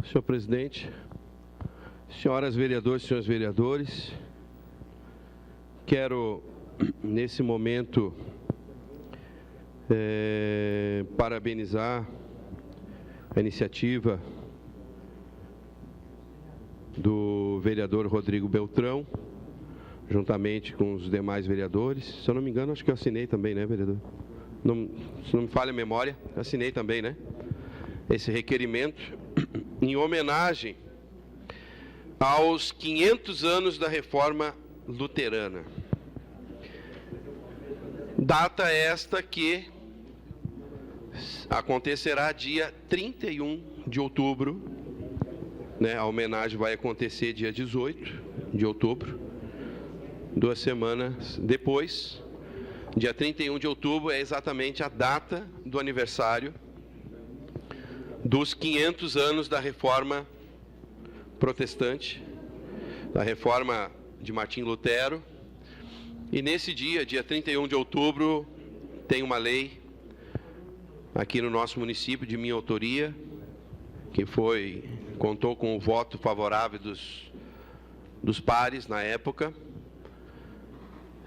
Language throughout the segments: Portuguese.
senhor presidente, senhoras vereadoras e senhores vereadores, quero, nesse momento, parabenizar a iniciativa do vereador Rodrigo Beltrão, juntamente com os demais vereadores. Se eu não me engano, acho que eu assinei também, né, vereador? Se não me falha a memória, eu assinei também, né? Esse requerimento em homenagem aos 500 anos da Reforma Luterana. Data esta que acontecerá dia 31 de outubro, né? A homenagem vai acontecer dia 18 de outubro, 2 semanas depois. Dia 31 de outubro é exatamente a data do aniversário dos 500 anos da Reforma Protestante, da Reforma de Martim Lutero. E nesse dia, dia 31 de outubro, tem uma lei aqui no nosso município de minha autoria, que contou com o voto favorável dos pares na época,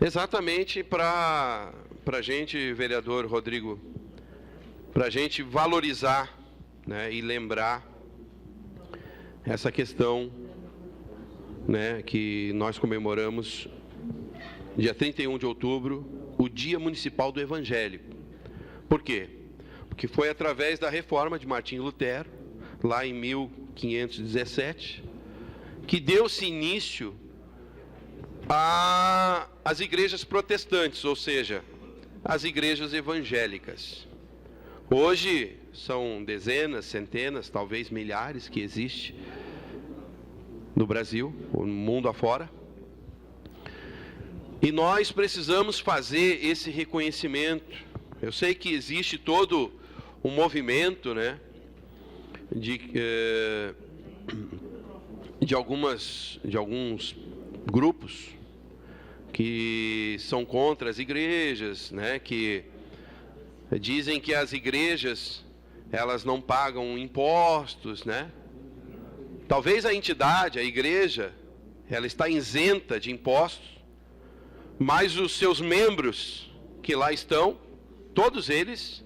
exatamente para a gente, vereador Rodrigo, para a gente valorizar, né, e lembrar essa questão, né, que nós comemoramos dia 31 de outubro, o Dia Municipal do Evangélico. Por quê? Porque foi através da reforma de Martim Lutero, lá em 1517, que deu-se início às igrejas protestantes, ou seja, as igrejas evangélicas. Hoje são dezenas, centenas, talvez milhares que existem no Brasil, ou no mundo afora. E nós precisamos fazer esse reconhecimento. Eu sei que existe todo um movimento, né, de alguns grupos que são contra as igrejas, né, que dizem que as igrejas, elas não pagam impostos, né? Talvez a entidade, a igreja, ela está isenta de impostos, mas os seus membros que lá estão, todos eles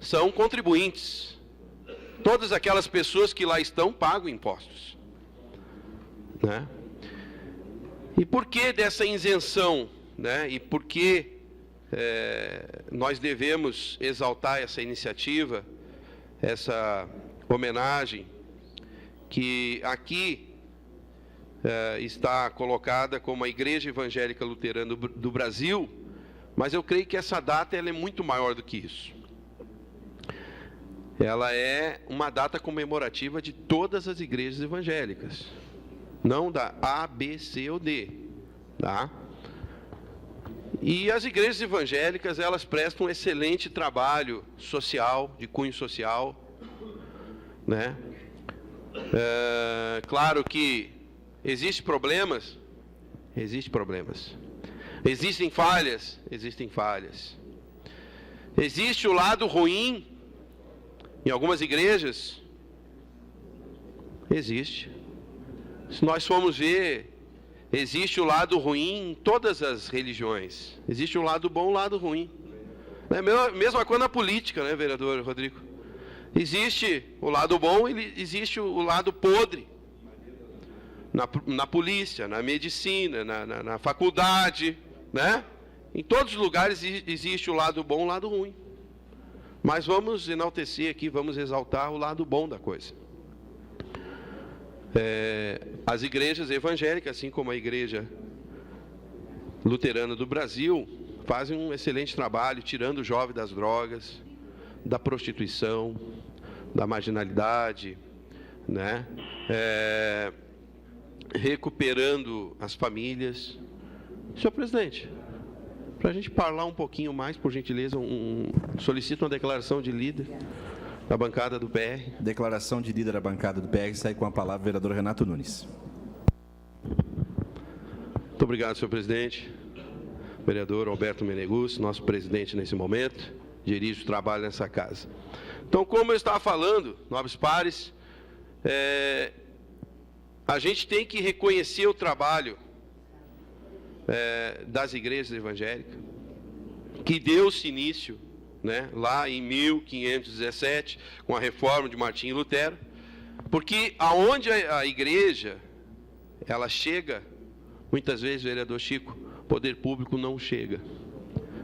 são contribuintes. Todas aquelas pessoas que lá estão pagam impostos, né? E por que dessa isenção, né? E por que nós devemos exaltar essa iniciativa, essa homenagem, que aqui está colocada como a Igreja Evangélica Luterana do Brasil, mas eu creio que essa data ela é muito maior do que isso. Ela é uma data comemorativa de todas as igrejas evangélicas, não da A, B, C ou D, tá? E as igrejas evangélicas, elas prestam um excelente trabalho social, de cunho social, né? Claro que existem problemas. Existem falhas. Existe o lado ruim em algumas igrejas. Existe. Se nós formos ver, existe o lado ruim em todas as religiões. Existe o lado bom e o lado ruim. É a mesma coisa na política, né, vereador Rodrigo? Existe o lado bom e existe o lado podre. Na polícia, na medicina, na faculdade, né? Em todos os lugares existe o lado bom e o lado ruim. Mas vamos enaltecer aqui, vamos exaltar o lado bom da coisa. As igrejas evangélicas, assim como a Igreja Luterana do Brasil, fazem um excelente trabalho, tirando o jovem das drogas, da prostituição, da marginalidade, né? Recuperando as famílias. Senhor presidente, para a gente falar um pouquinho mais, por gentileza, solicito uma declaração de líder da bancada do PR. Declaração de líder da bancada do PR, sai com a palavra o vereador Renato Nunes. Muito obrigado, senhor presidente. Vereador Alberto Menegus, nosso presidente nesse momento, dirige o trabalho nessa casa. Então, como eu estava falando, nobres pares, a gente tem que reconhecer o trabalho das igrejas evangélicas, que deu-se início, né, lá em 1517, com a reforma de Martinho Lutero, porque aonde a igreja ela chega, muitas vezes, vereador Chico, o poder público não chega,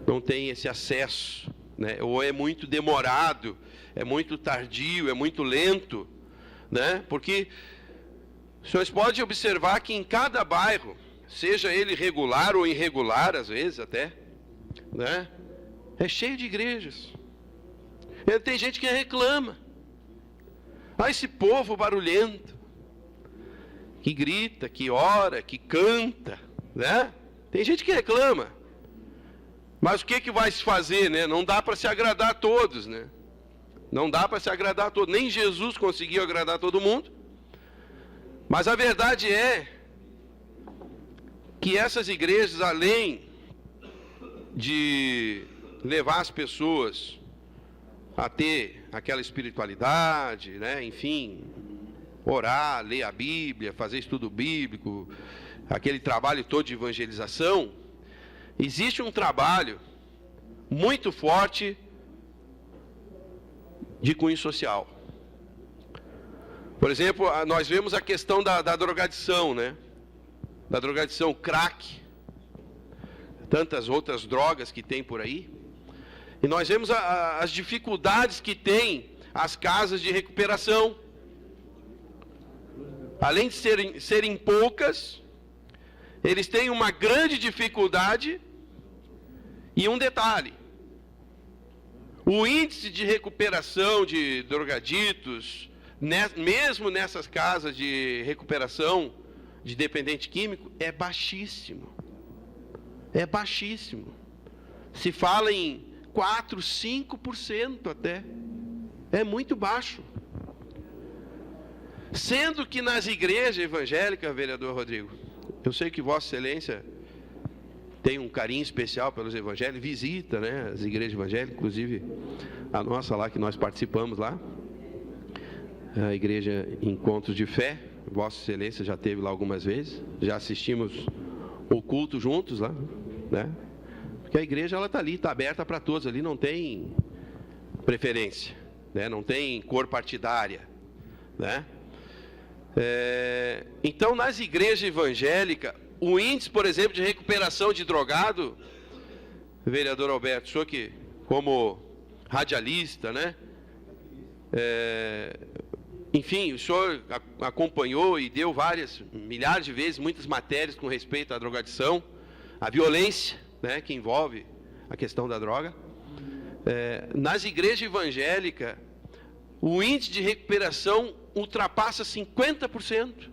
não tem esse acesso, né, ou é muito demorado, é muito tardio, é muito lento, né, porque os senhores podem observar que em cada bairro, seja ele regular ou irregular, às vezes até, né, é cheio de igrejas. E tem gente que reclama. Esse povo barulhento, que grita, que ora, que canta, né? Tem gente que reclama. Mas o que vai se fazer, né? Não dá para se agradar a todos, né? Não dá para se agradar a todos. Nem Jesus conseguiu agradar todo mundo. Mas a verdade é que essas igrejas, além de levar as pessoas a ter aquela espiritualidade, né? Enfim, orar, ler a Bíblia, fazer estudo bíblico, aquele trabalho todo de evangelização, existe um trabalho muito forte de cunho social. Por exemplo, nós vemos a questão da drogadição, né? Da drogadição, crack, tantas outras drogas que tem por aí. E nós vemos as dificuldades que tem as casas de recuperação. Além de serem poucas, eles têm uma grande dificuldade. E um detalhe: o índice de recuperação de drogaditos, mesmo nessas casas de recuperação de dependente químico, é baixíssimo. É baixíssimo. Se fala em 4, 5% até. É muito baixo. Sendo que nas igrejas evangélicas, vereador Rodrigo, eu sei que Vossa Excelência tem um carinho especial pelos evangélicos, visita, né, as igrejas evangélicas, inclusive a nossa lá, que nós participamos lá, a igreja Encontros de Fé, Vossa Excelência já esteve lá algumas vezes, já assistimos o culto juntos lá, né? Porque a igreja ela está ali, está aberta para todos, ali não tem preferência, né? Não tem cor partidária, né? Então, nas igrejas evangélicas, o índice, por exemplo, de recuperação de drogado, vereador Alberto, o senhor que, como radialista, né? Enfim, o senhor acompanhou e deu milhares de vezes, muitas matérias com respeito à drogadição, à violência, né, que envolve a questão da droga. Nas igrejas evangélicas, o índice de recuperação ultrapassa 50%.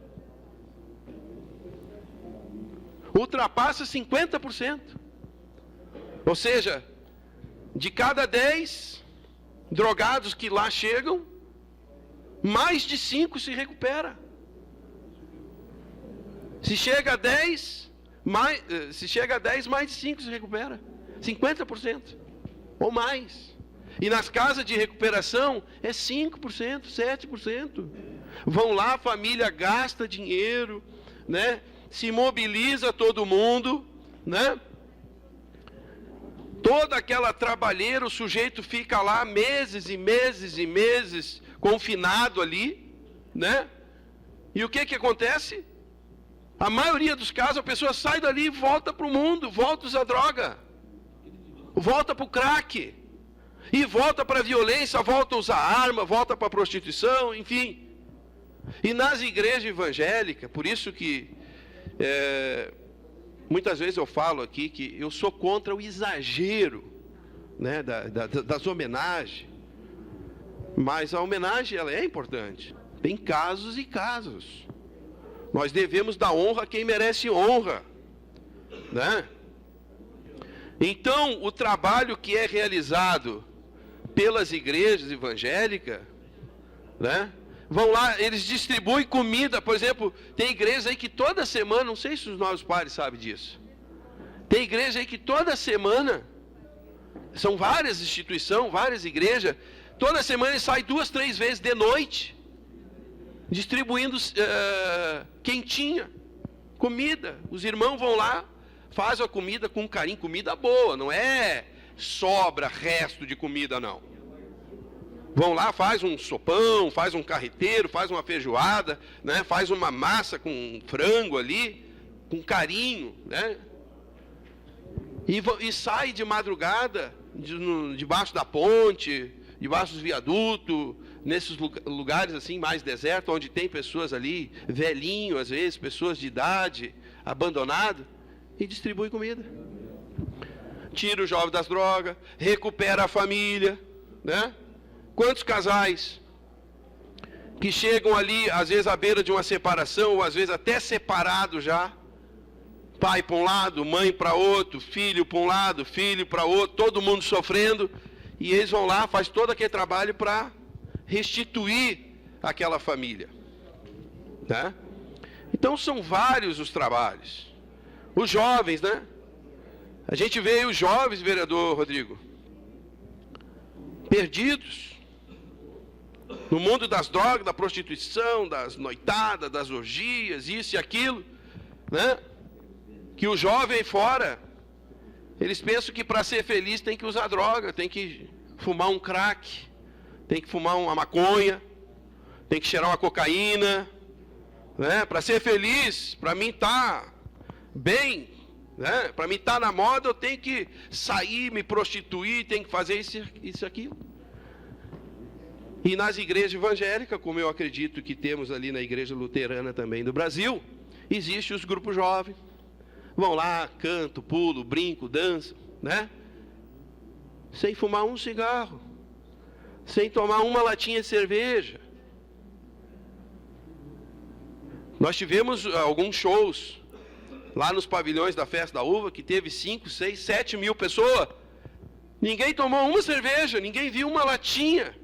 Ultrapassa 50%. Ou seja, de cada 10 drogados que lá chegam, mais de 5 se recupera. Se chega a 10, mais de 5 se recupera. 50% ou mais. E nas casas de recuperação é 5%, 7%. Vão lá, a família gasta dinheiro, né? Se mobiliza todo mundo, né? Toda aquela trabalheira, o sujeito fica lá meses e meses e meses confinado ali, né? E o que acontece? A maioria dos casos a pessoa sai dali e volta para o mundo, volta a usar droga, volta para o crack, e volta para a violência, volta a usar arma, volta para a prostituição, enfim. E nas igrejas evangélicas, por isso que muitas vezes eu falo aqui que eu sou contra o exagero, né, das homenagens. Mas a homenagem ela é importante. Tem casos e casos. Nós devemos dar honra a quem merece honra, né? Então, o trabalho que é realizado pelas igrejas evangélicas, né? Vão lá, eles distribuem comida. Por exemplo, tem igrejas aí que toda semana, não sei se os novos padres sabem disso, tem igreja aí que toda semana, são várias instituições, várias igrejas, toda semana ele sai 2, 3 vezes de noite, distribuindo quentinha, comida. Os irmãos vão lá, fazem a comida com carinho, comida boa, não é sobra, resto de comida, não. Vão lá, faz um sopão, faz um carreteiro, faz uma feijoada, né? Faz uma massa com frango ali, com carinho, né? E sai de madrugada, debaixo da ponte, debaixo dos viadutos, nesses lugares assim mais desertos, onde tem pessoas ali, velhinho às vezes, pessoas de idade, abandonado, e distribui comida. Tira o jovem das drogas, recupera a família, né? Quantos casais que chegam ali, às vezes à beira de uma separação, ou às vezes até separado já, pai para um lado, mãe para outro, filho para um lado, filho para outro, todo mundo sofrendo, e eles vão lá, faz todo aquele trabalho para restituir aquela família, né? Então são vários os trabalhos. Os jovens, né? A gente vê os jovens, vereador Rodrigo, perdidos no mundo das drogas, da prostituição, das noitadas, das orgias, isso e aquilo, né? Que o jovem fora, eles pensam que para ser feliz tem que usar droga, tem que fumar um crack, tem que fumar uma maconha, tem que cheirar uma cocaína, né? Para ser feliz, para mim tá bem, né? Para mim estar na moda, eu tenho que sair, me prostituir, tenho que fazer isso aquilo. E nas igrejas evangélicas, como eu acredito que temos ali na igreja luterana também do Brasil, existem os grupos jovens. Vão lá, cantam, pulam, brincam, dançam, né? Sem fumar um cigarro, sem tomar uma latinha de cerveja. Nós tivemos alguns shows lá nos pavilhões da Festa da Uva, que teve 5, 6, 7 mil pessoas. Ninguém tomou uma cerveja, ninguém viu uma latinha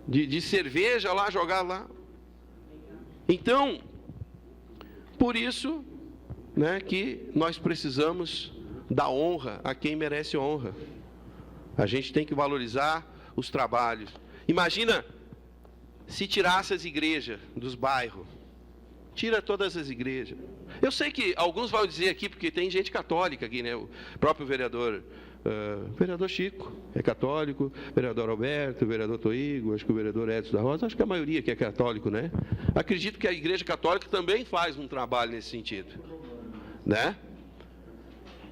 de cerveja lá, jogar lá. Então, por isso, né, que nós precisamos dar honra a quem merece honra. A gente tem que valorizar os trabalhos. Imagina se tirasse as igrejas dos bairros. Tira todas as igrejas. Eu sei que alguns vão dizer aqui, porque tem gente católica aqui, né? O próprio vereador Chico é católico, vereador Alberto, vereador Toigo, acho que o vereador Edson da Rosa, acho que a maioria que é católico, né? Acredito que a igreja católica também faz um trabalho nesse sentido, né?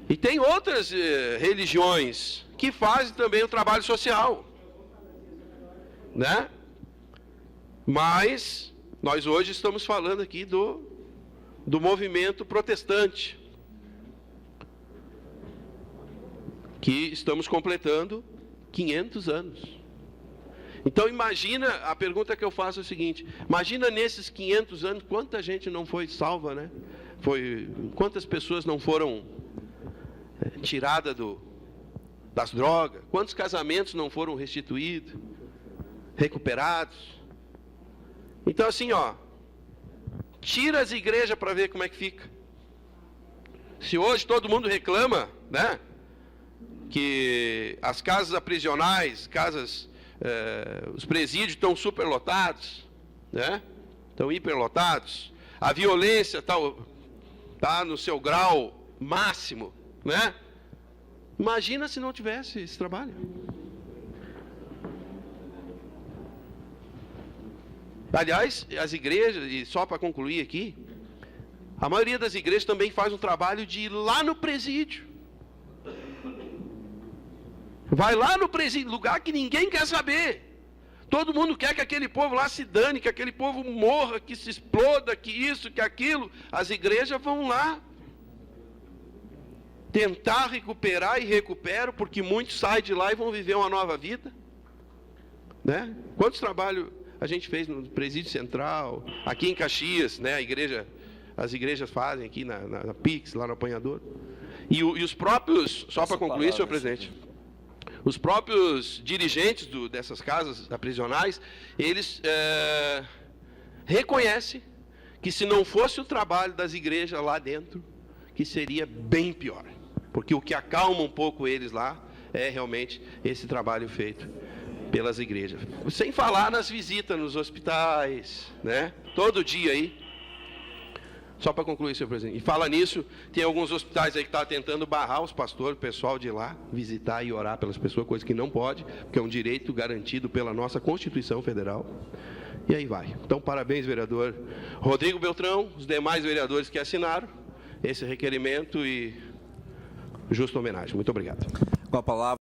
E tem outras religiões que fazem também o trabalho social, né? Mas nós hoje estamos falando aqui do movimento protestante, que estamos completando 500 anos. Então imagina, a pergunta que eu faço é a seguinte: imagina nesses 500 anos quanta gente não foi salva, né? Quantas pessoas não foram tiradas das drogas, quantos casamentos não foram restituídos, recuperados. Então assim, ó, tira as igrejas para ver como é que fica. Se hoje todo mundo reclama, né, que as casas aprisionais, os presídios estão superlotados, né? Estão hiperlotados. A violência tá no seu grau máximo, né? Imagina se não tivesse esse trabalho. Aliás, as igrejas, e só para concluir aqui, a maioria das igrejas também faz um trabalho de ir lá no presídio. Vai lá no presídio, lugar que ninguém quer saber. Todo mundo quer que aquele povo lá se dane, que aquele povo morra, que se exploda, que isso, que aquilo. As igrejas vão lá tentar recuperar e recuperam, porque muitos saem de lá e vão viver uma nova vida, né? Quantos trabalhos a gente fez no Presídio Central, aqui em Caxias, né? As igrejas fazem aqui na Pix, lá no Apanhador. E os próprios, só para concluir, senhor presidente, os próprios dirigentes dessas casas aprisionais, eles reconhecem que se não fosse o trabalho das igrejas lá dentro, que seria bem pior. Porque o que acalma um pouco eles lá é realmente esse trabalho feito pelas igrejas. Sem falar nas visitas nos hospitais, né? Todo dia aí. Só para concluir, senhor presidente. E fala nisso, tem alguns hospitais aí que estão tentando barrar os pastores, o pessoal de lá, visitar e orar pelas pessoas, coisa que não pode, porque é um direito garantido pela nossa Constituição Federal. E aí vai. Então, parabéns, vereador Rodrigo Beltrão, os demais vereadores que assinaram esse requerimento e justa homenagem. Muito obrigado. Com a palavra.